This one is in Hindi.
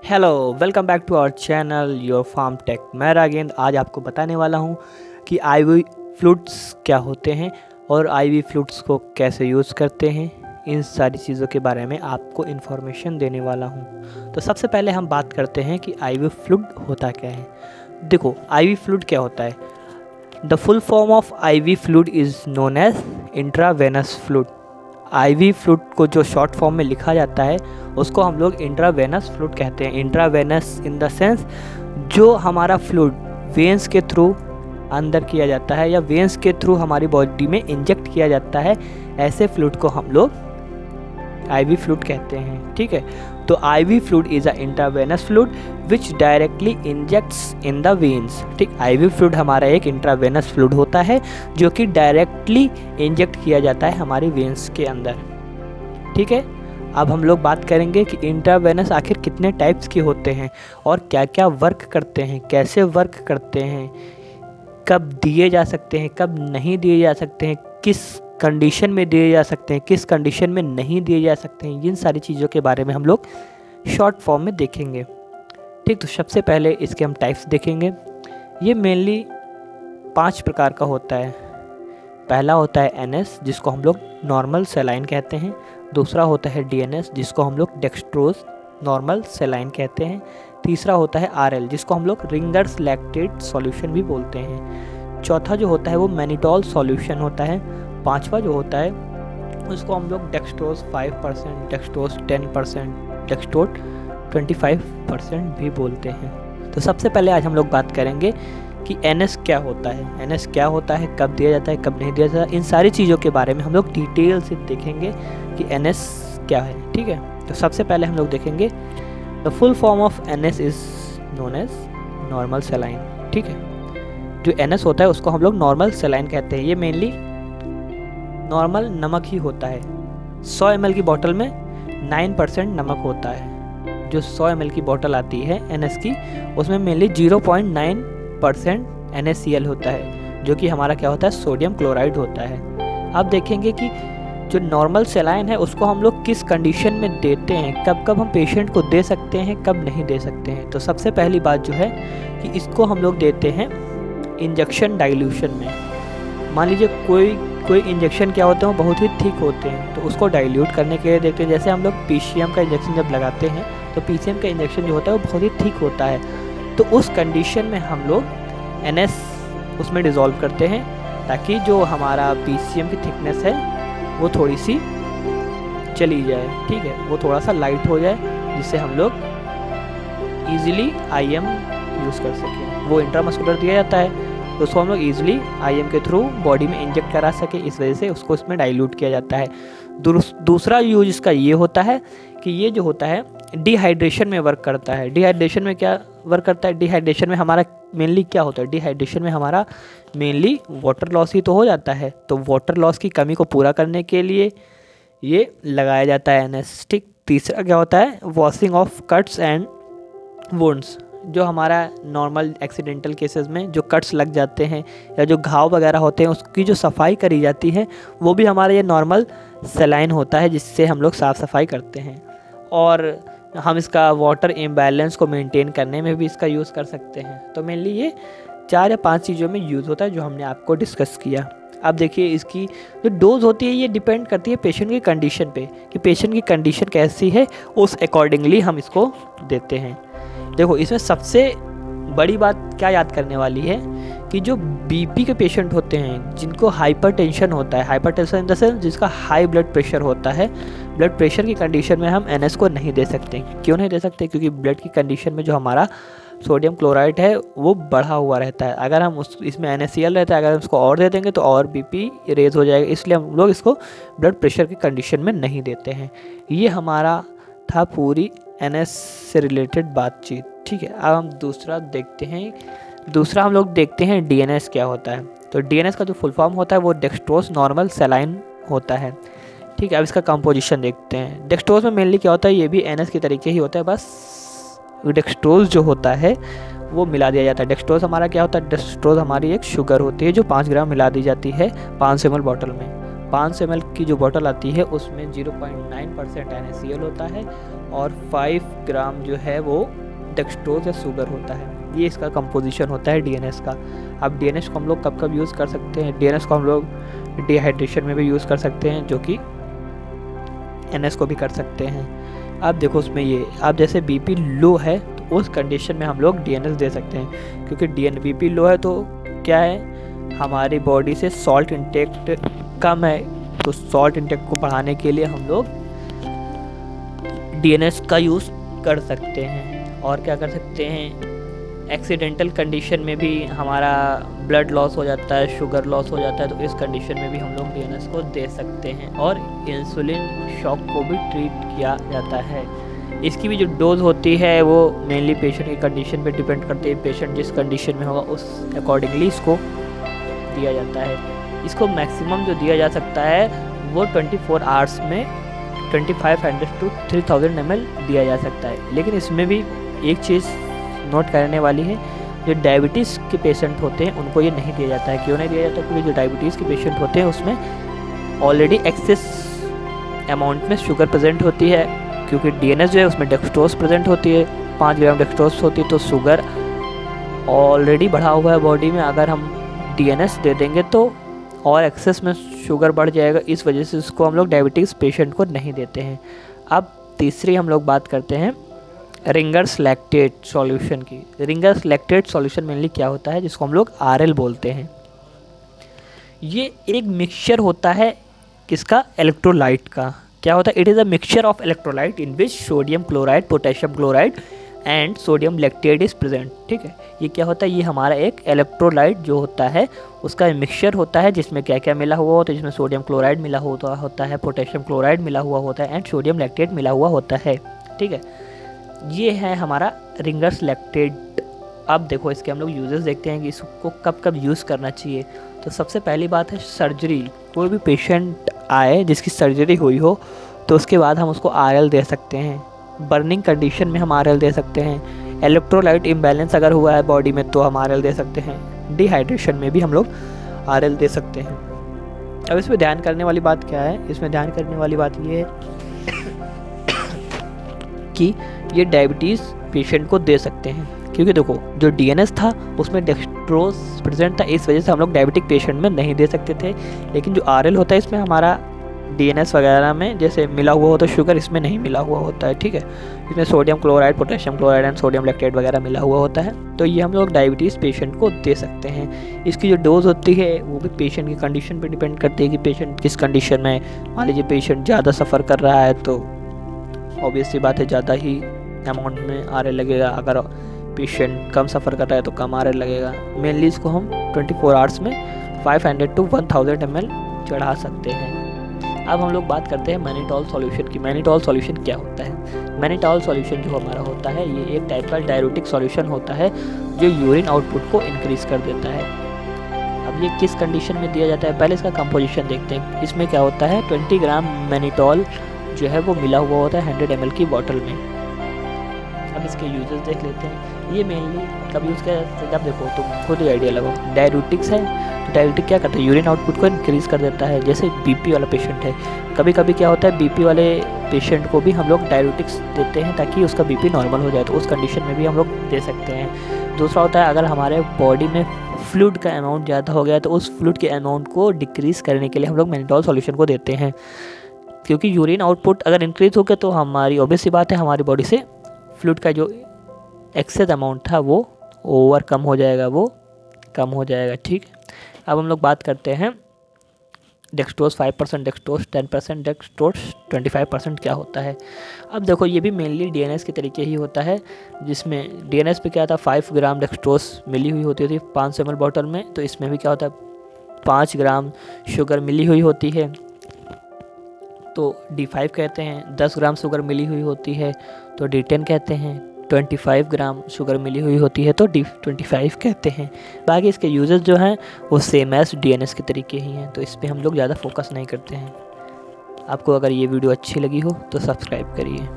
Hello, welcome back to our channel your farm tech. मैं रागेंद्र आज आपको बताने वाला हूं कि आईवी फ्लूइड्स क्या होते हैं और आईवी फ्लूइड्स को कैसे यूज़ करते हैं। इन सारी चीज़ों के बारे में आपको इन्फॉर्मेशन देने वाला हूं। तो सबसे पहले हम बात करते हैं कि आईवी फ्लूइड होता क्या है। देखो, आईवी फ्लूइड क्या होता है। The full form of IV fluid is known as intravenous fluid. IV fluid को जो शॉर्ट फॉर्म में लिखा जाता है उसको हम लोग इंट्रावेनस फ्लूइड कहते हैं। इंट्रावेनस इन द सेंस जो हमारा फ्लूइड वेंस के थ्रू अंदर किया जाता है या वेंस के थ्रू हमारी बॉडी में इंजेक्ट किया जाता है, ऐसे फ्लूइड को हम लोग आईवी फ्लूइड कहते हैं। ठीक है, तो IV fluid is a intravenous fluid which directly injects in the veins. ठीक, आईवी फ्लूइड हमारा एक इंट्रावेनस फ्लूइड होता है जो कि डायरेक्टली इंजेक्ट किया जाता है हमारी वेन्स के अंदर। ठीक है, अब हम लोग बात करेंगे कि इंट्रावेनस आखिर कितने टाइप्स के होते हैं और क्या क्या वर्क करते हैं, कैसे वर्क करते हैं, कब दिए जा सकते हैं, कब नहीं दिए जा सकते हैं, किस कंडीशन में दिए जा सकते हैं, किस कंडीशन में नहीं दिए जा सकते हैं। इन सारी चीज़ों के बारे में हम लोग शॉर्ट फॉर्म में देखेंगे। ठीक, तो सबसे पहले इसके हम टाइप्स देखेंगे। ये मेनली 5 प्रकार का होता है। पहला होता है एनएस जिसको हम लोग नॉर्मल सेलाइन कहते हैं। दूसरा होता है डीएनएस जिसको हम लोग डेक्सट्रोज नॉर्मल सेलाइन कहते हैं। तीसरा होता है आरएल जिसको हम लोग रिंगर्स लैक्टेट सॉल्यूशन भी बोलते हैं। चौथा जो होता है वो मैनिटॉल सॉल्यूशन होता है। पांचवा जो होता है उसको हम लोग डेक्सट्रोज 5%, डेक्सट्रोज 10%, डेक्सट्रोज 25% भी बोलते हैं। तो सबसे पहले आज हम लोग बात करेंगे कि एनएस क्या होता है। एनएस क्या होता है, कब दिया जाता है, कब नहीं दिया जाता, इन सारी चीज़ों के बारे में हम लोग डिटेल से देखेंगे कि एनएस क्या है। ठीक है, तो सबसे पहले हम लोग देखेंगे the full form of NS is known as normal saline. ठीक है, जो एनएस होता है उसको हम लोग नॉर्मल सेलाइन कहते हैं। ये मेनली नॉर्मल नमक ही होता है। 100 ml की बोतल में 9% नमक होता है। जो 100 ml की बोतल आती है एनएस की, उसमें मेनली 0.9% NaCl होता है, जो कि हमारा क्या होता है, सोडियम क्लोराइड होता है। अब देखेंगे कि जो नॉर्मल सेलाइन है उसको हम लोग किस कंडीशन में देते हैं, कब कब हम पेशेंट को दे सकते हैं, कब नहीं दे सकते हैं। तो सबसे पहली बात जो है कि इसको हम लोग देते हैं इंजेक्शन डाइल्यूशन में। मान लीजिए कोई इंजेक्शन क्या होते हैं वो बहुत ही थिक होते हैं, तो उसको डाइल्यूट करने के लिए देखते हैं। जैसे हम लोग पीसीएम का इंजेक्शन जब लगाते हैं तो पीसीएम का इंजेक्शन जो होता है वो बहुत ही थिक होता है, तो उस कंडीशन में हम लोग एनएस उसमें डिज़ोल्व करते हैं ताकि जो हमारा पीसीएम की थिकनेस है वो थोड़ी सी चली जाए। ठीक है, वो थोड़ा सा लाइट हो जाए जिससे हम लोग ईजिली आईएम यूज़ कर सकें। वो इंट्रामस्कुलर दिया जाता है तो उसको हम लोग ईजिली आईएम के थ्रू बॉडी में इंजेक्ट करा सके, इस वजह से उसको इसमें डाइल्यूट किया जाता है। दूसरा यूज इसका ये होता है कि ये जो होता है डिहाइड्रेशन में वर्क करता है। डिहाइड्रेशन में क्या वर्क करता है, डिहाइड्रेशन में हमारा मेनली क्या होता है, डिहाइड्रेशन में हमारा मेनली वाटर लॉस ही तो हो जाता है। तो वाटर लॉस की कमी को पूरा करने के लिए ये लगाया जाता है एनएस। ठीक, तीसरा क्या होता है, washing of cuts and wounds. जो हमारा नॉर्मल एक्सीडेंटल केसेस में जो कट्स लग जाते हैं या जो घाव वगैरह होते हैं उसकी जो सफाई करी जाती है वो भी हमारा ये नॉर्मल सेलाइन होता है, जिससे हम लोग साफ़ सफाई करते हैं। और हम इसका वाटर इम्बैलेंस को मेंटेन करने में भी इसका यूज़ कर सकते हैं। तो मेनली ये 4 या 5 चीज़ों में यूज़ होता है जो हमने आपको डिस्कस किया। अब देखिए, इसकी जो डोज होती है ये डिपेंड करती है पेशेंट की कंडीशन पे कि पेशेंट की कंडीशन कैसी है, उस अकॉर्डिंगली हम इसको देते हैं। देखो, इसमें सबसे बड़ी बात क्या याद करने वाली है कि जो बीपी के पेशेंट होते हैं, जिनको हाइपरटेंशन होता है, हाइपरटेंशन इन द सेंस जिसका हाई ब्लड प्रेशर होता है, ब्लड प्रेशर की कंडीशन में हम एनएस को नहीं दे सकते। क्यों नहीं दे सकते, क्योंकि ब्लड की कंडीशन में जो हमारा सोडियम क्लोराइड है वो बढ़ा हुआ रहता है। अगर हम इसमें NaCl रहता है, अगर हम उसको और दे देंगे तो और बीपी रेज हो जाएगा, इसलिए हम लोग इसको ब्लड प्रेशर की कंडीशन में नहीं देते हैं। ये हमारा था पूरी एनएस से रिलेटेड बातचीत। ठीक है, अब हम दूसरा देखते हैं। दूसरा हम लोग देखते हैं डीएनएस क्या होता है। तो डीएनएस का जो फुल फॉर्म होता है वो डेक्सट्रोज नॉर्मल सेलाइन होता है। ठीक है, अब इसका कंपोजिशन देखते हैं। डेक्सट्रोज में मेनली क्या होता है, ये भी एनएस के तरीके ही होता है, बस डेक्सट्रोज जो होता है वो मिला दिया जाता है। डेक्सट्रोज हमारा क्या होता है, डेक्सट्रोज हमारी एक शुगर होती है जो 5 ग्राम मिला दी जाती है 500 ml बॉटल में। 500 ml की जो बॉटल आती है उसमें 0.9% NaCl होता है और 5 ग्राम जो है वो डेक्सट्रोज या शुगर होता है। ये इसका कंपोजिशन होता है DNS का। अब DNS को हम लोग कब कब यूज़ कर सकते हैं? DNS को हम लोग डिहाइड्रेशन में भी यूज़ कर सकते हैं, जो कि NS को भी कर सकते हैं। अब देखो उसमें ये, अब जैसे BP लो है तो उस कंडीशन में हम लोग DNS दे सकते हैं, क्योंकि BP लो है तो क्या है, हमारी बॉडी से सॉल्ट इंटेक कम है, तो सॉल्ट इंटेक को बढ़ाने के लिए हम लोग DNS का यूज़ कर सकते हैं। और क्या कर सकते हैं, एक्सीडेंटल कंडीशन में भी हमारा ब्लड लॉस हो जाता है, शुगर लॉस हो जाता है, तो इस कंडीशन में भी हम लोग DNS को दे सकते हैं। और इंसुलिन शॉक को भी ट्रीट किया जाता है। इसकी भी जो डोज होती है वो मेनली पेशेंट की कंडीशन पे डिपेंड करती है। पेशेंट जिस कंडीशन में होगा उस अकॉर्डिंगली इसको दिया जाता है। इसको मैक्सिमम जो दिया जा सकता है वो 24 आवर्स में 2500 to 3000 ml दिया जा सकता है। लेकिन इसमें भी एक चीज़ नोट करने वाली है, जो डायबिटीज़ के पेशेंट होते हैं उनको ये नहीं दिया जाता है। क्यों नहीं दिया जाता? क्योंकि जो डायबिटीज़ के पेशेंट होते हैं उसमें ऑलरेडी एक्सेस अमाउंट में शुगर प्रेजेंट होती है, क्योंकि DNS जो है उसमें डेक्सट्रोज प्रेजेंट होती है, 5 ग्राम डेक्सट्रोज होती है, तो शुगर ऑलरेडी बढ़ा हुआ है बॉडी में। अगर हम DNS दे देंगे तो और एक्सेस में शुगर बढ़ जाएगा, इस वजह से इसको हम लोग डायबिटीज़ पेशेंट को नहीं देते हैं। अब तीसरी हम लोग बात करते हैं रिंगर्स लैक्टेट सॉल्यूशन की। रिंगर्स लैक्टेट सॉल्यूशन मेनली क्या होता है, जिसको हम लोग RL बोलते हैं। ये एक मिक्सचर होता है किसका, इलेक्ट्रोलाइट का। क्या होता है, it is a mixture of electrolyte in which sodium chloride, potassium chloride and sodium lactate is present. ठीक है, ये क्या होता है, ये हमारा एक इलेक्ट्रोलाइट जो होता है उसका मिक्सचर होता है, जिसमें क्या क्या मिला हुआ होता है, जिसमें सोडियम क्लोराइड मिला होता है, पोटेशियम क्लोराइड मिला हुआ होता है एंड सोडियम लैक्टेट मिला हुआ होता है। ठीक है, ये है हमारा रिंगर्स लैक्टेट। अब देखो इसके हम लोग यूजेस देखते हैं कि इसको कब कब यूज़ करना चाहिए। तो सबसे पहली बात है सर्जरी। कोई भी पेशेंट आए जिसकी सर्जरी हुई हो तो उसके बाद हम उसको RL दे सकते हैं। बर्निंग कंडीशन में हम RL दे सकते हैं। इलेक्ट्रोलाइट इम्बैलेंस अगर हुआ है बॉडी में तो हम RL दे सकते हैं। डिहाइड्रेशन में भी हम लोग RL दे सकते हैं। अब इसमें ध्यान करने वाली बात क्या है, इसमें ध्यान करने वाली बात ये है कि ये डायबिटीज़ पेशेंट को दे सकते हैं, क्योंकि देखो जो DNS था उसमें डेक्सट्रोज प्रेजेंट था, इस वजह से हम लोग डायबिटिक पेशेंट में नहीं दे सकते थे। लेकिन जो RL होता है इसमें हमारा DNS वगैरह में जैसे मिला हुआ होता है शुगर, इसमें नहीं मिला हुआ होता है। ठीक है, इसमें sodium chloride, potassium chloride and sodium lactate वगैरह मिला हुआ होता है, तो ये हम लोग डायबिटीज़ पेशेंट को दे सकते हैं। इसकी जो डोज होती है वो भी पेशेंट की कंडीशन पर डिपेंड करती है कि पेशेंट किस कंडीशन में। मान लीजिए पेशेंट ज़्यादा सफ़र कर रहा है तो ऑब्वियस सी बात है ज़्यादा ही अमाउंट में RL लगेगा, अगर पेशेंट कम सफ़र कर रहा है तो कम RL लगेगा। मेनली इसको हम 24 आवर्स में 500 to 1000 ml चढ़ा सकते हैं। अब हम लोग बात करते हैं मैनिटॉल सॉल्यूशन की। मैनिटॉल सॉल्यूशन क्या होता है? मैनिटॉल सॉल्यूशन जो हमारा होता है ये एक टाइप का डाययूरेटिक सॉल्यूशन होता है जो यूरिन आउटपुट को इंक्रीज़ कर देता है। अब ये किस कंडीशन में दिया जाता है, पहले इसका कंपोजिशन देखते हैं। इसमें क्या होता है, 20 ग्राम मैनिटॉल जो है वो मिला हुआ होता है 100 ml की बॉटल में। अब इसके यूजेस देख लेते हैं। ये मेनली कब यूज़ किया जाता है, जब देखो तुम खुद ही आइडिया लगाओ। डाययूरेटिक्स है तो डाययूरेटिक क्या करता है, यूरिन आउटपुट को इंक्रीज़ कर देता है। जैसे BP वाला पेशेंट है, कभी कभी क्या होता है BP वाले पेशेंट को भी हम लोग डाययूरेटिक्स देते हैं ताकि उसका BP नॉर्मल हो जाए, तो उस कंडीशन में भी हम लोग दे सकते हैं। दूसरा होता है अगर हमारे बॉडी में फ्लूइड का अमाउंट ज़्यादा हो गया तो उस फ्लूइड के अमाउंट को डिक्रीज़ करने के लिए हम लोग मैनिटॉल सॉल्यूशन को देते हैं, क्योंकि यूरिन आउटपुट अगर इंक्रीज़ हो गया तो हमारी ऑब्वियस सी बात है हमारी बॉडी से फ्लूइड का जो एक्सेस अमाउंट था वो ओवर कम हो जाएगा, वो कम हो जाएगा। ठीक है, अब हम लोग बात करते हैं डेक्सट्रोज 5%, डेक्सट्रोज 10%, डेक्सट्रोज 25% क्या होता है। अब देखो ये भी मेनली DNS के तरीके ही होता है, जिसमें DNS पे क्या था 5 ग्राम डेक्सट्रोज मिली हुई होती थी 500 ml बॉटल में, तो इसमें भी क्या होता है 5 ग्राम शुगर मिली हुई होती है, तो D5 कहते हैं। 10 ग्राम शुगर मिली हुई होती है तो D10 कहते हैं। 25 ग्राम शुगर मिली हुई होती है तो D25 कहते हैं। बाकी इसके यूजेस जो हैं वो सेम एज DNS के तरीके ही हैं, तो इस पर हम लोग ज़्यादा फोकस नहीं करते हैं। आपको अगर ये वीडियो अच्छी लगी हो तो सब्सक्राइब करिए।